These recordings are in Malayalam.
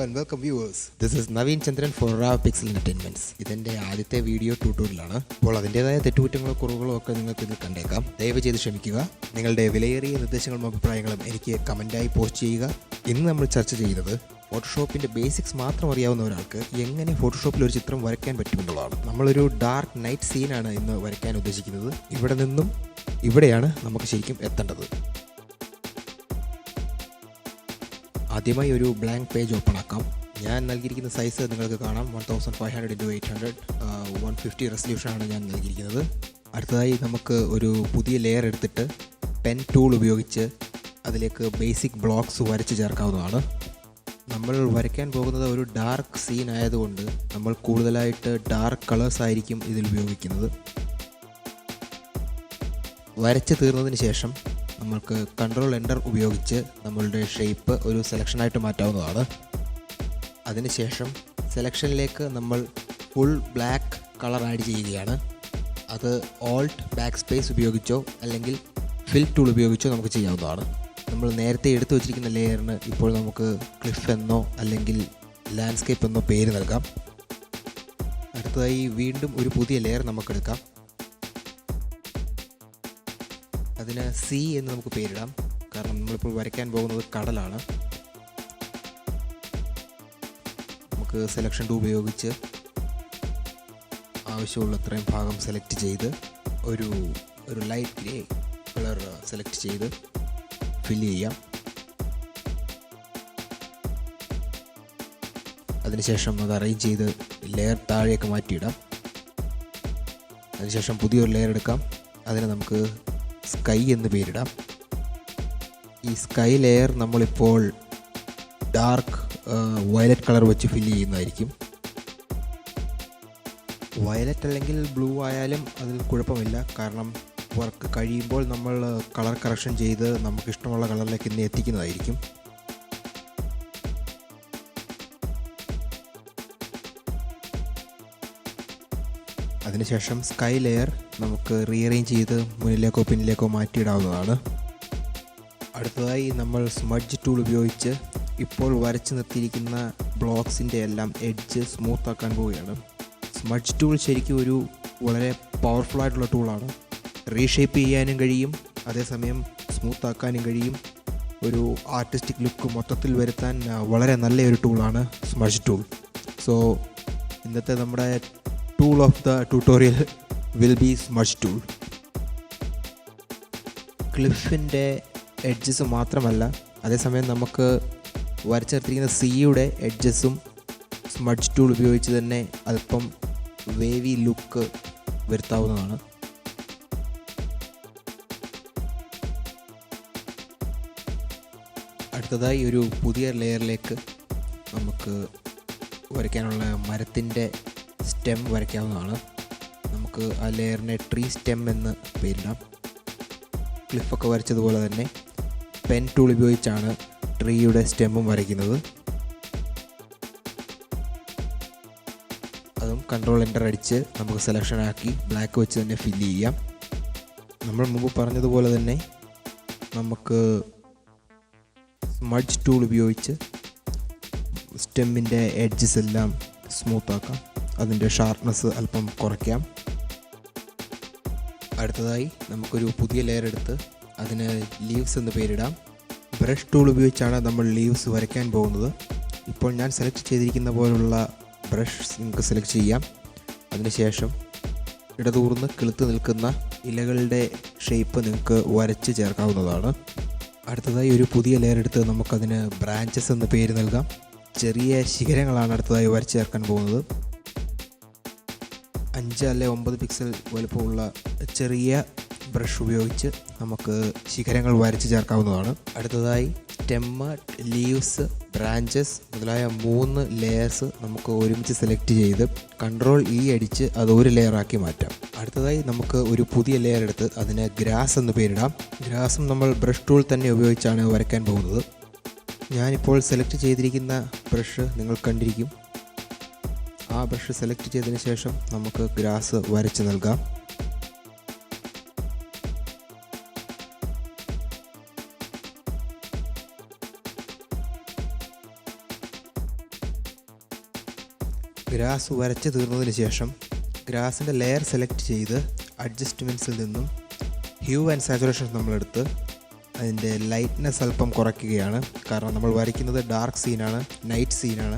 and welcome viewers. This is Naveen Chandran for Raw Pixel Entertainments. ഇതെൻ്റെ ആദ്യത്തെ വീഡിയോ ട്യൂട്ടോറിയലാണ്. അപ്പോൾ അതിൻ്റേതായ തെറ്റുകുറ്റങ്ങളോ കുറവുകളോ ഒക്കെ നിങ്ങൾക്ക് ഇതിൽ കണ്ടേക്കാം. ദയവ് ചെയ്ത് ക്ഷമിക്കുക. നിങ്ങളുടെ വിലയേറിയ നിർദ്ദേശങ്ങളും അഭിപ്രായങ്ങളും എനിക്ക് കമൻറ്റായി പോസ്റ്റ് ചെയ്യുക. ഇന്ന് നമ്മൾ ചർച്ച ചെയ്യുന്നത് ഫോട്ടോഷോപ്പിൻ്റെ ബേസിക്സ് മാത്രം അറിയാവുന്ന ഒരാൾക്ക് എങ്ങനെ ഫോട്ടോഷോപ്പിൽ ഒരു ചിത്രം വരയ്ക്കാൻ പറ്റുമെന്നുള്ളതാണ്. നമ്മളൊരു ഡാർക്ക് നൈറ്റ് സീനാണ് ഇന്ന് വരയ്ക്കാൻ ഉദ്ദേശിക്കുന്നത്. ഇവിടെ നിന്നും ഇവിടെയാണ് നമുക്ക് ശരിക്കും എത്തേണ്ടത്. ആദ്യമായി ഒരു ബ്ലാങ്ക് പേജ് ഓപ്പൺ ആക്കാം. ഞാൻ നൽകിയിരിക്കുന്ന സൈസ് നിങ്ങൾക്ക് കാണാം. 1500x800 150 റെസല്യൂഷനാണ് ഞാൻ നൽകിയിരിക്കുന്നത്. അടുത്തതായി നമുക്ക് ഒരു പുതിയ ലെയർ എടുത്തിട്ട് പെൻ ടൂൾ ഉപയോഗിച്ച് അതിലേക്ക് ബേസിക് ബ്ലോക്സ് വരച്ച് ചേർക്കാവുന്നതാണ്. നമ്മൾ വരയ്ക്കാൻ പോകുന്നത് ഒരു ഡാർക്ക് സീൻ ആയതുകൊണ്ട് നമ്മൾ കൂടുതലായിട്ട് ഡാർക്ക് കളേഴ്സ് ആയിരിക്കും ഇതിൽ ഉപയോഗിക്കുന്നത്. വരച്ച് തീർന്നതിന് ശേഷം നമ്മൾക്ക് കൺട്രോൾ എൻ്റർ ഉപയോഗിച്ച് നമ്മളുടെ ഷേപ്പ് ഒരു സെലക്ഷനായിട്ട് മാറ്റാവുന്നതാണ്. അതിനുശേഷം സെലക്ഷനിലേക്ക് നമ്മൾ ഫുൾ ബ്ലാക്ക് കളർ ആഡ് ചെയ്യുകയാണ്. അത് ഓൾട്ട് ബാക്ക് സ്പേസ് ഉപയോഗിച്ചോ അല്ലെങ്കിൽ ഫിൽ ടൂൾ ഉപയോഗിച്ചോ നമുക്ക് ചെയ്യാവുന്നതാണ്. നമ്മൾ നേരത്തെ എടുത്തു വച്ചിരിക്കുന്ന ലെയറിന് ഇപ്പോൾ നമുക്ക് ക്ലിഫ് എന്നോ അല്ലെങ്കിൽ ലാൻഡ്സ്കേപ്പ് എന്നോ പേര് നൽകാം. അടുത്തതായി വീണ്ടും ഒരു പുതിയ ലെയർ നമുക്കെടുക്കാം. അതിന് സി എന്ന് നമുക്ക് പേരിടാം. കാരണം നമ്മളിപ്പോൾ വരയ്ക്കാൻ പോകുന്നത് കടലാണ്. നമുക്ക് സെലക്ഷൻ ടൂൾ ഉപയോഗിച്ച് ആവശ്യമുള്ള അത്രയും ഭാഗം സെലക്ട് ചെയ്ത് ഒരു ലൈറ്റ് ഗ്രേ കളർ സെലക്ട് ചെയ്ത് ഫില്ല് ചെയ്യാം. അതിനുശേഷം അത് അറേഞ്ച് ചെയ്ത് ലെയർ താഴേക്ക് മാറ്റിയിടാം. അതിനുശേഷം പുതിയൊരു ലെയർ എടുക്കാം. അതിന് നമുക്ക് സ്കൈ എന്ന് പേരിടാം. ഈ സ്കൈ ലെയർ നമ്മളിപ്പോൾ ഡാർക്ക് വയലറ്റ് കളർ വെച്ച് ഫില്ല് ചെയ്യുന്നതായിരിക്കും. വയലറ്റ് അല്ലെങ്കിൽ ബ്ലൂ ആയാലും അതിൽ കുഴപ്പമില്ല. കാരണം വർക്ക് കഴിയുമ്പോൾ നമ്മൾ കളർ കറക്ഷൻ ചെയ്ത് നമുക്കിഷ്ടമുള്ള കളറിലേക്ക് ഇന്ന് എത്തിക്കുന്നതായിരിക്കും. അതിനുശേഷം സ്കൈ ലെയർ നമുക്ക് റീഅറേഞ്ച് ചെയ്ത് മുന്നിലേക്കോ പിന്നിലേക്കോ മാറ്റിയിടാവുന്നതാണ്. അടുത്തതായി നമ്മൾ സ്മഡ്ജ് ടൂൾ ഉപയോഗിച്ച് ഇപ്പോൾ വരച്ച് നിർത്തിയിരിക്കുന്ന ബ്ലോക്സിൻ്റെ എല്ലാം എഡ്ജ് സ്മൂത്ത് ആക്കാൻ പോവുകയാണ്. സ്മഡ്ജ് ടൂൾ ശരിക്കും ഒരു വളരെ പവർഫുള്ളായിട്ടുള്ള ടൂളാണ്. റീഷേപ്പ് ചെയ്യാനും കഴിയും, അതേസമയം സ്മൂത്ത് ആക്കാനും കഴിയും. ഒരു ആർട്ടിസ്റ്റിക് ലുക്ക് മൊത്തത്തിൽ വരുത്താൻ വളരെ നല്ലൊരു ടൂളാണ് സ്മഡ്ജ് ടൂൾ. സോ ഇന്നത്തെ നമ്മുടെ tool of the tutorial will be smudge tool. ക്ലിഫിൻ്റെ എഡ്ജസ് മാത്രമല്ല, അതേസമയം നമുക്ക് വരച്ചെടുത്തിരിക്കുന്ന സിയുടെ എഡ്ജസും സ്മഡ്ജ് ടൂൾ ഉപയോഗിച്ച് തന്നെ അല്പം വേവി ലുക്ക് വരുത്താവുന്നതാണ്. അടുത്തതായി ഒരു പുതിയ ലെയറിലേക്ക് നമുക്ക് വരയ്ക്കാനുള്ള മരത്തിൻ്റെ സ്റ്റെം വരയ്ക്കാവുന്നതാണ്. നമുക്ക് ആ ലെയറിനെ ട്രീ സ്റ്റെം എന്ന് പേരിടാം. ക്ലിഫൊക്കെ വരച്ചതുപോലെ തന്നെ പെൻ ടൂൾ ഉപയോഗിച്ചാണ് ട്രീയുടെ സ്റ്റെമ്മും വരയ്ക്കുന്നത്. അതും കൺട്രോൾ എൻ്റർ അടിച്ച് നമുക്ക് സെലക്ഷൻ ആക്കി ബ്ലാക്ക് വെച്ച് തന്നെ ഫില്ല് ചെയ്യാം. നമ്മൾ മുമ്പ് പറഞ്ഞതുപോലെ തന്നെ നമുക്ക് സ്മഡ്ജ് ടൂൾ ഉപയോഗിച്ച് സ്റ്റെമ്മിൻ്റെ എഡ്ജസ് എല്ലാം സ്മൂത്താക്കാം. അതിൻ്റെ ഷാർപ്നെസ് അല്പം കുറയ്ക്കാം. അടുത്തതായി നമുക്കൊരു പുതിയ ലെയർ എടുത്ത് അതിന് ലീവ്സ് എന്ന് പേരിടാം. ബ്രഷ് ടൂൾ ഉപയോഗിച്ചാണ് നമ്മൾ ലീവ്സ് വരയ്ക്കാൻ പോകുന്നത്. ഇപ്പോൾ ഞാൻ സെലക്ട് ചെയ്തിരിക്കുന്ന പോലുള്ള ബ്രഷ് നിങ്ങൾക്ക് സെലക്ട് ചെയ്യാം. അതിനുശേഷം ഇടതൂർന്ന് കിളുത്ത് നിൽക്കുന്ന ഇലകളുടെ ഷേപ്പ് നിങ്ങൾക്ക് വരച്ച് ചേർക്കാവുന്നതാണ്. അടുത്തതായി ഒരു പുതിയ ലെയർ എടുത്ത് നമുക്കതിന് ബ്രാഞ്ചസ് എന്ന് പേര് നൽകാം. ചെറിയ ശിഖരങ്ങളാണ് അടുത്തതായി വരച്ച് ചേർക്കാൻ പോകുന്നത്. 5 അല്ലെ 9 പിക്സൽ വലുപ്പമുള്ള ചെറിയ ബ്രഷ് ഉപയോഗിച്ച് നമുക്ക് ശിഖരങ്ങൾ വരച്ച് ചേർക്കാവുന്നതാണ്. അടുത്തതായി സ്റ്റെമ്മ്, ലീവ്സ്, ബ്രാഞ്ചസ് മുതലായ 3 ലെയേഴ്സ് നമുക്ക് ഒരുമിച്ച് സെലക്ട് ചെയ്ത് കൺട്രോൾ ഇ അടിച്ച് അത് ഒരു ലെയറാക്കി മാറ്റാം. അടുത്തതായി നമുക്ക് ഒരു പുതിയ ലെയർ എടുത്ത് അതിന് ഗ്രാസ് എന്ന് പേരിടാം. ഗ്രാസും നമ്മൾ ബ്രഷ് ടൂൾ തന്നെ ഉപയോഗിച്ചാണ് വരയ്ക്കാൻ പോകുന്നത്. ഞാനിപ്പോൾ സെലക്ട് ചെയ്തിരിക്കുന്ന ബ്രഷ് നിങ്ങൾ കണ്ടിരിക്കും. ആ ബ്രഷ് സെലക്ട് ചെയ്തതിന് ശേഷം നമുക്ക് ഗ്രാസ് വരച്ച് നൽകാം. ഗ്രാസ് വരച്ച് തീർന്നതിന് ശേഷം ഗ്രാസിൻ്റെ ലെയർ സെലക്ട് ചെയ്ത് അഡ്ജസ്റ്റ്മെൻറ്റ്സിൽ നിന്നും ഹ്യൂ ആൻഡ് സാച്ചുറേഷൻ നമ്മളെടുത്ത് അതിൻ്റെ ലൈറ്റ്നെസ് അല്പം കുറയ്ക്കുകയാണ്. കാരണം നമ്മൾ വരയ്ക്കുന്നത് ഡാർക്ക് സീനാണ്, നൈറ്റ് സീനാണ്.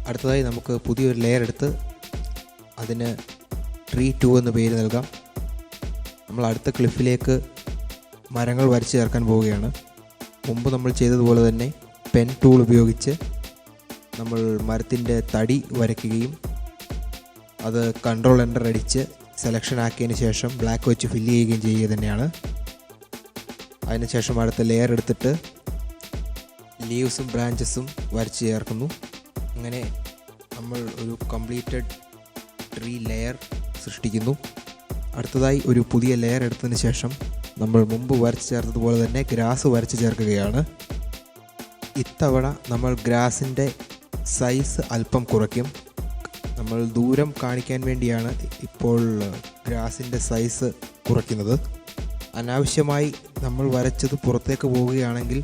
അടുത്തതായി നമുക്ക് പുതിയൊരു ലെയർ എടുത്ത് അതിന് ട്രീ 2 എന്ന് പേര് നൽകാം. നമ്മൾ അടുത്ത ക്ലിഫിലേക്ക് മരങ്ങൾ വരച്ച് ചേർക്കാൻ പോവുകയാണ്. മുമ്പ് നമ്മൾ ചെയ്തതുപോലെ തന്നെ പെൻ ടൂൾ ഉപയോഗിച്ച് നമ്മൾ മരത്തിൻ്റെ തടി വരയ്ക്കുകയും അത് കൺട്രോൾ എൻ്റർ അടിച്ച് സെലക്ഷൻ ആക്കിയതിന് ശേഷം ബ്ലാക്ക് വെച്ച് ഫില്ല് ചെയ്യുകയും ചെയ്യുക തന്നെയാണ്. അതിനുശേഷം അടുത്ത ലെയർ എടുത്തിട്ട് ലീവ്സും ബ്രാഞ്ചസും വരച്ച് ചേർക്കുന്നു. അങ്ങനെ നമ്മൾ ഒരു കംപ്ലീറ്റഡ് ട്രീ ലെയർ സൃഷ്ടിക്കുന്നു. അടുത്തതായി ഒരു പുതിയ ലെയർ എടുത്തതിന് ശേഷം നമ്മൾ മുമ്പ് വരച്ച് ചേർത്തതുപോലെ തന്നെ ഗ്രാസ് വരച്ച് ചേർക്കുകയാണ്. ഇത്തവണ നമ്മൾ ഗ്രാസിൻ്റെ സൈസ് അല്പം കുറയ്ക്കും. നമ്മൾ ദൂരം കാണിക്കാൻ വേണ്ടിയാണ് ഇപ്പോൾ ഗ്രാസിൻ്റെ സൈസ് കുറയ്ക്കുന്നത്. അനാവശ്യമായി നമ്മൾ വരച്ചത് പുറത്തേക്ക് പോവുകയാണെങ്കിൽ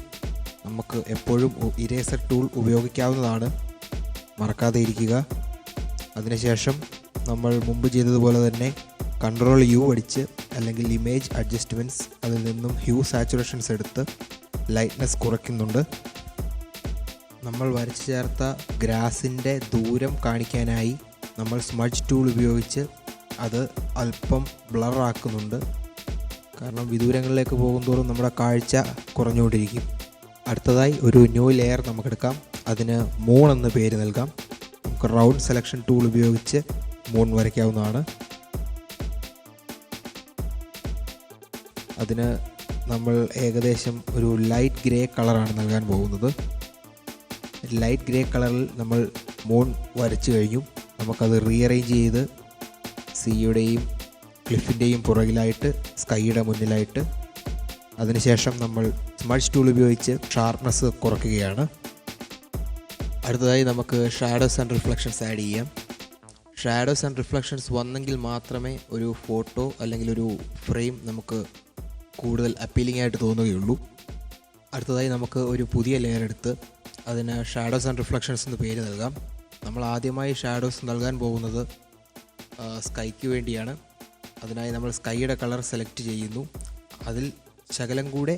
നമുക്ക് എപ്പോഴും ഇരേസർ ടൂൾ ഉപയോഗിക്കാവുന്നതാണ്, മറക്കാതെ ഇരിക്കുക. അതിനുശേഷം നമ്മൾ മുമ്പ് ചെയ്തതുപോലെ തന്നെ കൺട്രോൾ യു അടിച്ച് അല്ലെങ്കിൽ ഇമേജ് അഡ്ജസ്റ്റ്മെൻറ്റ്സ് അതിൽ നിന്നും ഹ്യൂ സാച്ചുറേഷൻസ് എടുത്ത് ലൈറ്റ്നെസ് കുറയ്ക്കുന്നുണ്ട്. നമ്മൾ വരച്ചു ചേർത്ത ഗ്രാസിൻ്റെ ദൂരം കാണിക്കാനായി നമ്മൾ സ്മഡ്ജ് ടൂൾ ഉപയോഗിച്ച് അത് അല്പം ബ്ലറാക്കുന്നുണ്ട്. കാരണം വിദൂരങ്ങളിലേക്ക് പോകുന്തോറും നമ്മുടെ കാഴ്ച കുറഞ്ഞുകൊണ്ടിരിക്കും. അടുത്തതായി ഒരു ന്യൂ ലെയർ നമുക്കെടുക്കാം. അതിന് മൂൺ എന്ന് പേര് നൽകാം. നമുക്ക് റൗണ്ട് സെലക്ഷൻ ടൂൾ ഉപയോഗിച്ച് മൂൺ വരയ്ക്കാവുന്നതാണ്. അതിന് നമ്മൾ ഏകദേശം ഒരു ലൈറ്റ് ഗ്രേ കളറാണ് നൽകാൻ പോകുന്നത്. ലൈറ്റ് ഗ്രേ കളറിൽ നമ്മൾ മൂൺ വരച്ചു കഴിഞ്ഞു. നമുക്കത് റീഅറേഞ്ച് ചെയ്ത് സീയുടെയും ക്ലിഫിൻ്റെയും പുറകിലായിട്ട് സ്കൈയുടെ മുന്നിലായിട്ട് അതിനുശേഷം നമ്മൾ സ്മഡ്ജ് ടൂൾ ഉപയോഗിച്ച് ഷാർപ്നെസ് കുറയ്ക്കുകയാണ്. അടുത്തതായി നമുക്ക് ഷാഡോസ് ആൻഡ് റിഫ്ലക്ഷൻസ് ആഡ് ചെയ്യാം. ഷാഡോസ് ആൻഡ് റിഫ്ലക്ഷൻസ് വന്നെങ്കിൽ മാത്രമേ ഒരു ഫോട്ടോ അല്ലെങ്കിൽ ഒരു ഫ്രെയിം നമുക്ക് കൂടുതൽ അപ്പീലിംഗ് ആയിട്ട് തോന്നുകയുള്ളൂ. അടുത്തതായി നമുക്ക് ഒരു പുതിയ ലെയർ എടുത്ത് അതിന് ഷാഡോസ് ആൻഡ് റിഫ്ലക്ഷൻസ് എന്ന് പേര് നൽകാം. നമ്മൾ ആദ്യമായി ഷാഡോസ് നൽകാൻ പോകുന്നത് സ്കൈക്ക് വേണ്ടിയാണ്. അതിനായി നമ്മൾ സ്കൈയുടെ കളർ സെലക്ട് ചെയ്യുന്നു. അതിൽ ശകലം കൂടെ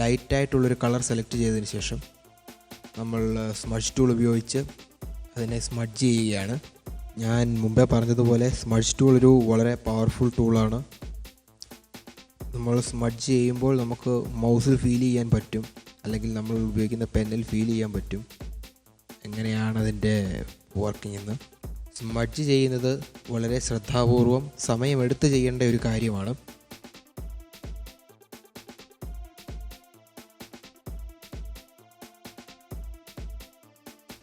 ലൈറ്റായിട്ടുള്ളൊരു കളർ സെലക്ട് ചെയ്തതിന് ശേഷം നമ്മൾ സ്മഡ്ജ് ടൂൾ ഉപയോഗിച്ച് അതിനെ സ്മഡ്ജ് ചെയ്യുകയാണ്. ഞാൻ മുമ്പേ പറഞ്ഞതുപോലെ സ്മഡ്ജ് ടൂൾ ഒരു വളരെ പവർഫുൾ ടൂളാണ്. നമ്മൾ സ്മഡ്ജ് ചെയ്യുമ്പോൾ നമുക്ക് മൗസിൽ ഫീൽ ചെയ്യാൻ പറ്റും, അല്ലെങ്കിൽ നമ്മൾ ഉപയോഗിക്കുന്ന പെന്നിൽ ഫീൽ ചെയ്യാൻ പറ്റും എങ്ങനെയാണ് അതിൻ്റെ വർക്കിംഗ് എന്ന്. സ്മഡ്ജ് ചെയ്യുന്നത് വളരെ ശ്രദ്ധാപൂർവം സമയമെടുത്ത് ചെയ്യേണ്ട ഒരു കാര്യമാണ്.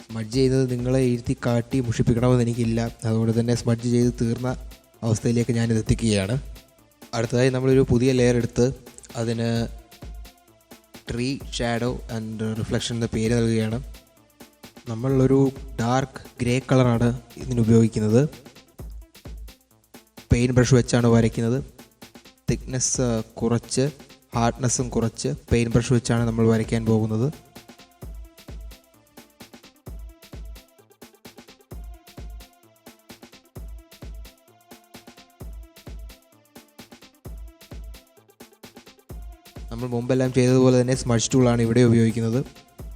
സ്മഡ്ജ് ചെയ്തത് നിങ്ങളെ എഴുതി കാട്ടി മുഷിപ്പിക്കണമെന്ന് എനിക്കില്ല. അതുകൊണ്ട് തന്നെ സ്മഡ്ജ് ചെയ്ത് തീർന്ന അവസ്ഥയിലേക്ക് ഞാനിത് എത്തിക്കുകയാണ്. അടുത്തതായി നമ്മളൊരു പുതിയ ലെയർ എടുത്ത് അതിന് ട്രീ ഷാഡോ ആൻഡ് റിഫ്ലക്ഷൻ എന്ന പേര് നൽകുകയാണ്. നമ്മളൊരു ഡാർക്ക് ഗ്രേ കളറാണ് ഇതിന് ഉപയോഗിക്കുന്നത്. പെയിൻറ്റ് ബ്രഷ് വെച്ചാണ് വരയ്ക്കുന്നത്. തിക്നെസ് കുറച്ച് ഹാർഡ്നെസ്സും കുറച്ച് പെയിൻറ്റ് ബ്രഷ് വെച്ചാണ് നമ്മൾ വരയ്ക്കാൻ പോകുന്നത്. നമ്മൾ മുമ്പെല്ലാം ചെയ്തതുപോലെ തന്നെ സ്മഡ്ജ് ടൂളാണ് ഇവിടെ ഉപയോഗിക്കുന്നത്.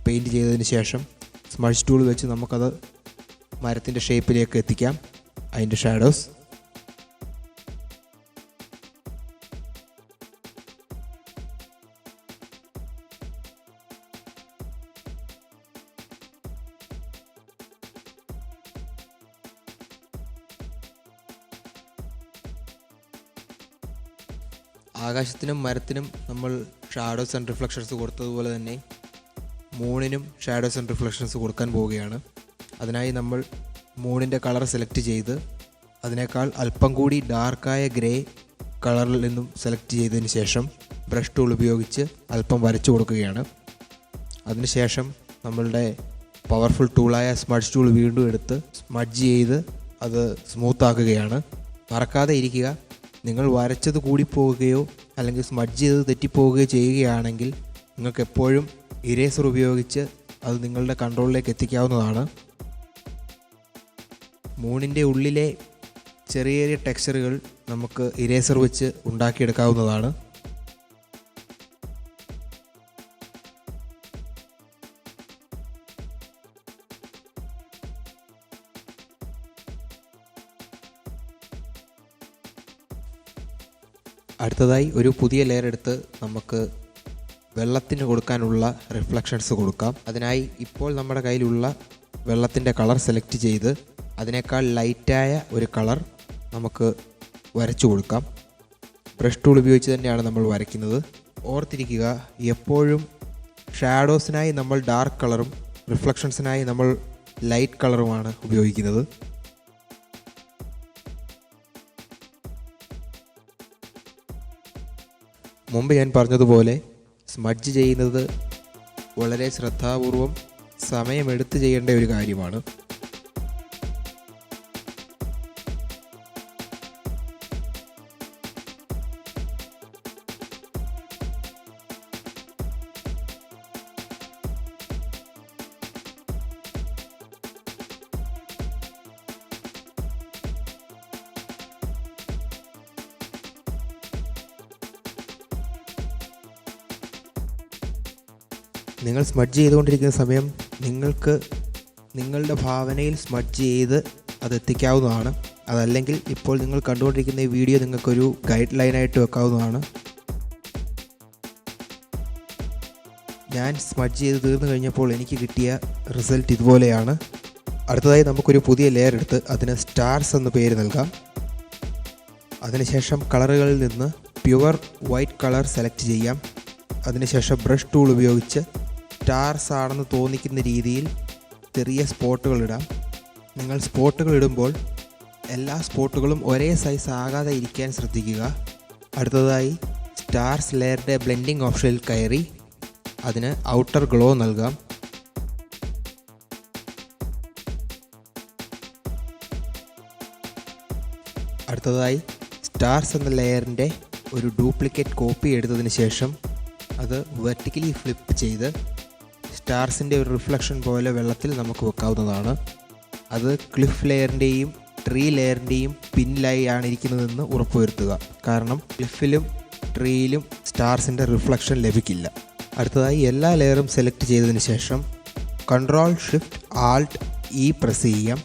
പെയിൻറ്റ് ചെയ്തതിന് ശേഷം സ്മഡ്ജ് ടൂൾ വെച്ച് നമുക്കത് മരത്തിൻ്റെ ഷേപ്പിലേക്ക് എത്തിക്കാം, അതിൻ്റെ ഷാഡോസ്. ആകാശത്തിനും മരത്തിനും നമ്മൾ ഷാഡോസ് ആൻഡ് റിഫ്ലക്ഷൻസ് കൊടുത്തതുപോലെ തന്നെ മൂണിനും ഷാഡോസ് ആൻഡ് റിഫ്ലക്ഷൻസ് കൊടുക്കാൻ പോവുകയാണ്. അതിനായി നമ്മൾ മൂണിൻ്റെ കളർ സെലക്ട് ചെയ്ത് അതിനേക്കാൾ അല്പം കൂടി ഡാർക്കായ ഗ്രേ കളറിൽ നിന്നും സെലക്ട് ചെയ്തതിന് ശേഷം ബ്രഷ് ടൂൾ ഉപയോഗിച്ച് അല്പം വരച്ചു കൊടുക്കുകയാണ്. അതിനുശേഷം നമ്മളുടെ പവർഫുൾ ടൂളായ സ്മഡ്ജ് ടൂൾ വീണ്ടും എടുത്ത് സ്മഡ്ജ് ചെയ്ത് അത് സ്മൂത്താക്കുകയാണ്. മറക്കാതെ ഇരിക്കുക, നിങ്ങൾ വരച്ചത് കൂടിപ്പോവുകയോ അല്ലെങ്കിൽ സ്മഡ്ജ് ചെയ്ത് തെറ്റിപ്പോവുകയോ ചെയ്യുകയാണെങ്കിൽ നിങ്ങൾക്ക് എപ്പോഴും ഇരേസർ ഉപയോഗിച്ച് അത് നിങ്ങളുടെ കൺട്രോളിലേക്ക് എത്തിക്കാവുന്നതാണ്. മൂണിൻ്റെ ഉള്ളിലെ ചെറിയ ചെറിയ ടെക്സ്ചറുകൾ നമുക്ക് ഇരേസർ വെച്ച് ഉണ്ടാക്കിയെടുക്കാവുന്നതാണ്. അടുത്തതായി ഒരു പുതിയ ലെയർ എടുത്ത് നമുക്ക് വെള്ളത്തിന് കൊടുക്കാനുള്ള റിഫ്ലക്ഷൻസ് കൊടുക്കാം. അതിനായി ഇപ്പോൾ നമ്മുടെ കയ്യിലുള്ള വെള്ളത്തിൻ്റെ കളർ സെലക്ട് ചെയ്ത് അതിനേക്കാൾ ലൈറ്റായ ഒരു കളർ നമുക്ക് വരച്ചു കൊടുക്കാം. ബ്രഷ് ടൂൾ ഉപയോഗിച്ച് തന്നെയാണ് നമ്മൾ വരയ്ക്കുന്നത്. ഓർത്തിരിക്കുക, എപ്പോഴും ഷാഡോസിനായി നമ്മൾ ഡാർക്ക് കളറും റിഫ്ലക്ഷൻസിനായി നമ്മൾ ലൈറ്റ് കളറുമാണ് ഉപയോഗിക്കുന്നത്. മുമ്പ് ഞാൻ പറഞ്ഞതുപോലെ സ്മഡ്ജ് ചെയ്യുന്നത് വളരെ ശ്രദ്ധാപൂർവം സമയമെടുത്ത് ചെയ്യേണ്ട ഒരു കാര്യമാണ്. നിങ്ങൾ സ്മഡ്ജ് ചെയ്തുകൊണ്ടിരിക്കുന്ന സമയം നിങ്ങൾക്ക് നിങ്ങളുടെ ഭാവനയിൽ സ്മഡ്ജ് ചെയ്ത് അത് എത്തിക്കാവുന്നതാണ്. അതല്ലെങ്കിൽ ഇപ്പോൾ നിങ്ങൾ കണ്ടുകൊണ്ടിരിക്കുന്ന ഈ വീഡിയോ നിങ്ങൾക്കൊരു ഗൈഡ് ലൈനായിട്ട് വെക്കാവുന്നതാണ്. ഞാൻ സ്മഡ്ജ് ചെയ്ത് തീർന്നു കഴിഞ്ഞപ്പോൾ എനിക്ക് കിട്ടിയ റിസൾട്ട് ഇതുപോലെയാണ്. അടുത്തതായി നമുക്കൊരു പുതിയ ലെയർ എടുത്ത് അതിന് സ്റ്റാർസ് എന്ന് പേര് നൽകാം. അതിനുശേഷം കളറുകളിൽ നിന്ന് പ്യുവർ വൈറ്റ് കളർ സെലക്ട് ചെയ്യാം. അതിനുശേഷം ബ്രഷ് ടൂൾ ഉപയോഗിച്ച് സ്റ്റാർസ് ആണെന്ന് തോന്നിക്കുന്ന രീതിയിൽ ചെറിയ സ്പോട്ടുകൾ ഇടാം. നിങ്ങൾ സ്പോട്ടുകൾ ഇടുമ്പോൾ എല്ലാ സ്പോട്ടുകളും ഒരേ സൈസ് ആകാതെ ഇരിക്കാൻ ശ്രദ്ധിക്കുക. അടുത്തതായി സ്റ്റാർസ് ലെയറിൻ്റെ ബ്ലെൻഡിങ് ഓപ്ഷനിൽ കയറി അതിന് ഔട്ടർ ഗ്ലോ നൽകാം. അടുത്തതായി സ്റ്റാർസ് എന്ന ലെയറിൻ്റെ ഒരു ഡ്യൂപ്ലിക്കേറ്റ് കോപ്പി എടുത്തതിന് ശേഷം അത് വെർട്ടിക്കലി ഫ്ലിപ്പ് ചെയ്ത് സ്റ്റാർസിൻ്റെ ഒരു റിഫ്ലക്ഷൻ പോലെ വെള്ളത്തിൽ നമുക്ക് വെക്കാവുന്നതാണ്. അത് ക്ലിഫ് ലെയറിൻ്റെയും ട്രീ ലെയറിൻ്റെയും പിന്നിലായി ആണ് ഇരിക്കുന്നതെന്ന് ഉറപ്പുവരുത്തുക. കാരണം ക്ലിഫിലും ട്രീയിലും സ്റ്റാർസിൻ്റെ റിഫ്ലക്ഷൻ ലഭിക്കില്ല. അടുത്തതായി എല്ലാ ലെയറും സെലക്ട് ചെയ്തതിന് ശേഷം Ctrl+Shift+Alt+E പ്രസ് ചെയ്യാം.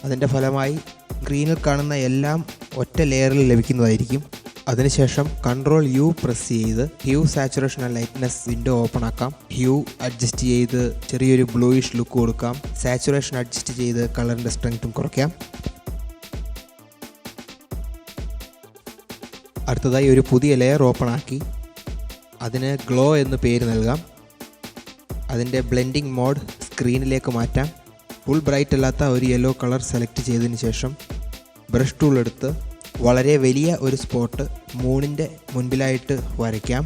അതിൻ്റെ ഫലമായി സ്ക്രീനിൽ കാണുന്ന എല്ലാം ഒറ്റ ലെയറിൽ ലഭിക്കുന്നതായിരിക്കും. അതിനുശേഷം Ctrl+U പ്രസ് ചെയ്ത് Hugh saturation and lightness window open ആക്കാം. ഹ്യൂ അഡ്ജസ്റ്റ് ചെയ്ത് ചെറിയൊരു ബ്ലൂയിഷ് ലുക്ക് കൊടുക്കാം. സാച്ചുറേഷൻ അഡ്ജസ്റ്റ് ചെയ്ത് കളറിൻ്റെ സ്ട്രെങ്ത്തും കുറയ്ക്കാം. അടുത്തതായി ഒരു പുതിയ ലെയർ ഓപ്പൺ ആക്കി അതിന് ഗ്ലോ എന്ന് പേര് നൽകാം. അതിൻ്റെ ബ്ലെൻഡിങ് മോഡ് സ്ക്രീനിലേക്ക് മാറ്റാം. ഫുൾ ബ്രൈറ്റ് അല്ലാത്ത ഒരു യെല്ലോ കളർ സെലക്ട് ചെയ്തതിന് ശേഷം ബ്രഷ് ടൂൾ എടുത്ത് വളരെ വലിയ ഒരു സ്പോട്ട് മൂണിൻ്റെ മുൻപിലായിട്ട് വരയ്ക്കാം.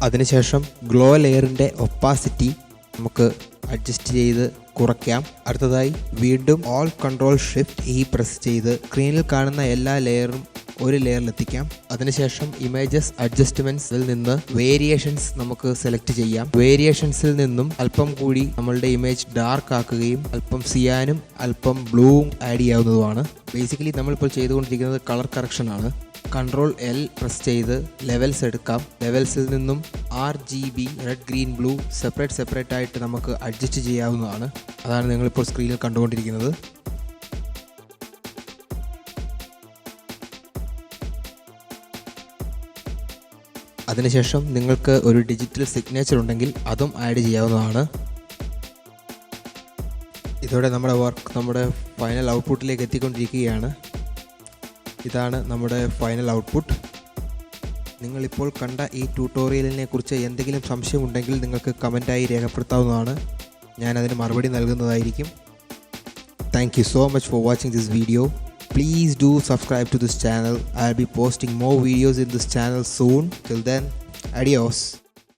അതിനുശേഷം ഗ്ലോ ലെയറിൻ്റെ ഒപ്പാസിറ്റി നമുക്ക് അഡ്ജസ്റ്റ് ചെയ്ത് കുറയ്ക്കാം. അടുത്തതായി വീണ്ടും Ctrl+Shift+E പ്രസ് ചെയ്ത് സ്ക്രീനിൽ കാണുന്ന എല്ലാ ലെയറും ഒരു ലെയറിലെത്തിക്കാം. അതിനുശേഷം ഇമേജസ് അഡ്ജസ്റ്റ്മെൻറ്റ്സിൽ നിന്ന് വേരിയേഷൻസ് നമുക്ക് സെലക്ട് ചെയ്യാം. വേരിയേഷൻസിൽ നിന്നും അല്പം കൂടി നമ്മളുടെ ഇമേജ് ഡാർക്ക് ആക്കുകയും അല്പം സിയാനും അല്പം ബ്ലൂവും ആഡ് ചെയ്യാവുന്നതുമാണ്. ബേസിക്കലി നമ്മളിപ്പോൾ ചെയ്തുകൊണ്ടിരിക്കുന്നത് കളർ കറക്ഷനാണ്. Ctrl+L പ്രസ് ചെയ്ത് ലെവൽസ് എടുക്കാം. ലെവൽസിൽ നിന്നും RGB red green blue separate ആയിട്ട് നമുക്ക് അഡ്ജസ്റ്റ് ചെയ്യാവുന്നതാണ്. അതാണ് നിങ്ങളിപ്പോൾ സ്ക്രീനിൽ കണ്ടുകൊണ്ടിരിക്കുന്നത്. അതിനുശേഷം നിങ്ങൾക്ക് ഒരു ഡിജിറ്റൽ സിഗ്നേച്ചർ ഉണ്ടെങ്കിൽ അതും ആഡ് ചെയ്യാവുന്നതാണ്. ഇതോടെ നമ്മുടെ വർക്ക് നമ്മുടെ ഫൈനൽ ഔട്ട്പുട്ടിലേക്ക് എത്തിക്കൊണ്ടിരിക്കുകയാണ്. ഇതാണ് നമ്മുടെ ഫൈനൽ ഔട്ട്പുട്ട്. നിങ്ങളിപ്പോൾ കണ്ട ഈ ട്യൂട്ടോറിയലിനെ കുറിച്ച് എന്തെങ്കിലും സംശയമുണ്ടെങ്കിൽ നിങ്ങൾക്ക് കമൻറ്റായി രേഖപ്പെടുത്താവുന്നതാണ്. ഞാനതിന് മറുപടി നൽകുന്നതായിരിക്കും. Thank you so much for watching this video. Please do subscribe to this channel. I'll be posting more videos in this channel soon. Till then, adios.